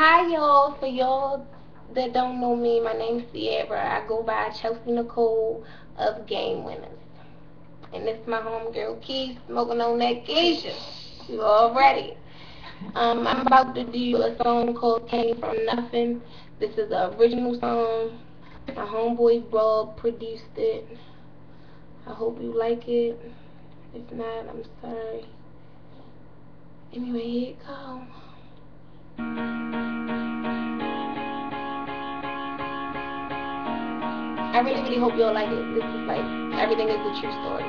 Hi y'all, for y'all that don't know me, my name's Sierra. I go by Chelsea Nicole of Game Winners. And this is my homegirl Keith smoking on that Keisha. You all ready? I'm about to do a song called Came From Nothing. This is an original song. My homeboy Rob produced it. I hope you like it. If not, I'm sorry. Anyway, here it goes. I really hope y'all like it. This is like, everything is a true story.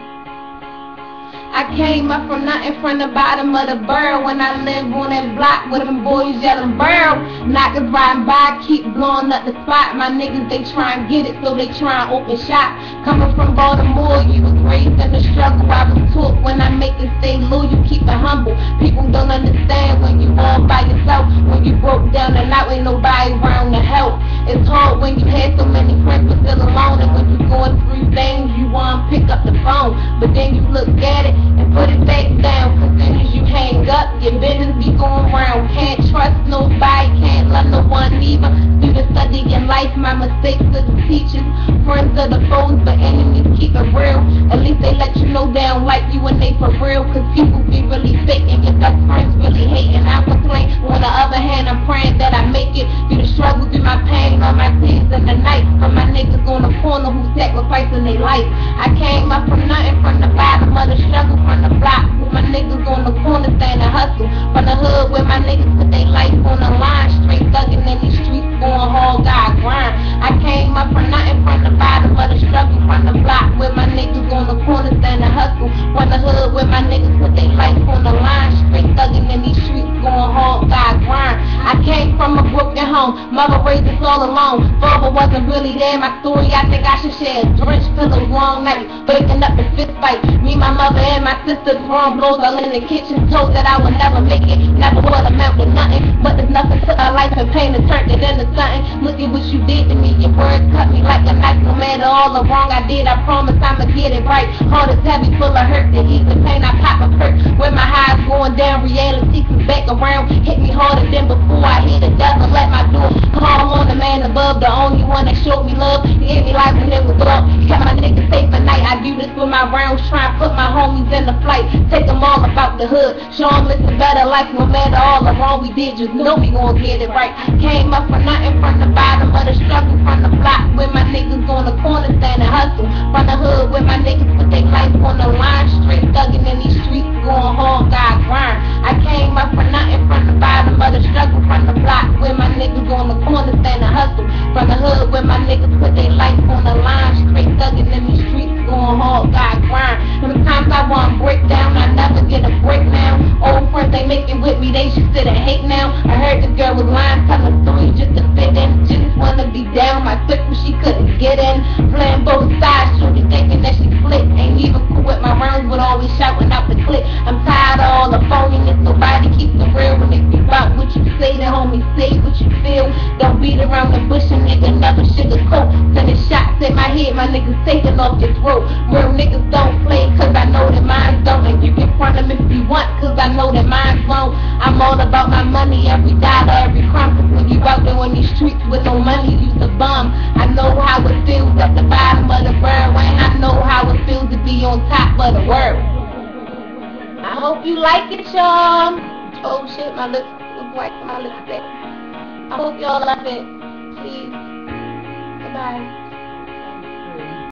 I came up from nothing from the bottom of the barrel when I lived on that block with them boys yelling barrel. Knockers riding by, keep blowing up the spot. My niggas, they try and get it, so they try and open shop. Coming from Baltimore, you was raised in the struggle. I was taught when I make it stay low, you keep it humble. People don't understand when you all by yourself. When you broke down and out, ain't nobody around to help. It's hard when you had so many friends but still alone. And when you going through things, you want to pick up the phone. But then you look at it and put it back down. Cause soon as you hang up, your business be going round. Can't trust nobody, can't love no one either. Students study in life, my mistakes are the teachers. Friends are the foes, but enemies keep it real. At least they let you know they don't like you when they for real. Cause people be really fake and your best friends really hating. I complain, on the other hand I'm praying that I make it. Through the struggle, through my pain, on my tears and the night. From my niggas on the corner who sacrificing their life. I came up from nothing, from the bottom of the struggle, from the block with my niggas on the corner standing hustle. From the hood where my niggas put their life on the line. Straight thugging in these streets, going hard, God grind. I came up from nothing, from the bottom of the struggle, from the block where my niggas on the corner standing hustle. From the hood where my niggas put their life on the line. Straight thugging in these streets, going hard, God grind. I came from a broken home, mother raised us all alone. Father wasn't really there, my story I think I should share. Drenched pillows, long nights, waking up in fist fight. Me, my mother, and my sister throwing blows all in the kitchen. Told that I would never make it, never would amount to nothing. But there's nothing to our life and pain and turned it into something. Look at what you did to me, your words cut me like a knife. No matter all the wrong I did, I promise I'ma get it right. Heart is heavy, full of hurt, to ease the pain I pop a perk. When my highs going down, reality comes back around. Hit me harder than before, I hear the devil at my door. Call on the man above, the only one that showed me love. He gave me life when it was up, kept my niggas safe at night. I do this with my rounds, try and put my homies in the flight. Take them all about the hood, show them it's a better life. No matter all the wrong we did, just know we gon' get it right. Came up from nothing, from the bottom of the struggle, from the block where my niggas on the corner standing hustle. From the hood where my niggas put their life on the line. Straight thugging in these streets, going hard, God grind. I came up from nothing, from the bottom of the struggle, from the block where my niggas on the corner standing hustle. From the hood where my niggas put their life on the line. Straight thugging in these streets, going hard, God grind. Sometimes I want to break down, I never get a break now. Old friends, they make it with me, they should sit and hate now. I heard the girl was lying, telling stories just to fit in. Just wanna be down, my clique when she couldn't get in. Playing both sides, shooting, thinking that she flick. Ain't even cool with my rounds, but always shouting out the clip. I'm tired of all the phoniness, nobody keeps it real. When it be about what you say, the homie say what you feel. Don't beat around the bush, a nigga never sugarcoat. Sending shots in my head, my niggas taking off your throat. Real niggas don't play, cause I know that mine don't. And you can front them if you want, cause I know that mine won't. I'm all about my money, every dollar, every crumb. Cause when you out there on these streets with no money, you's a bum. I know how it feels at the bottom of the barrel, and I know how it feels to be on top of the world. I hope you like it, y'all. Oh shit, my lips look like my lipstick. I hope y'all love it. Please. Goodbye.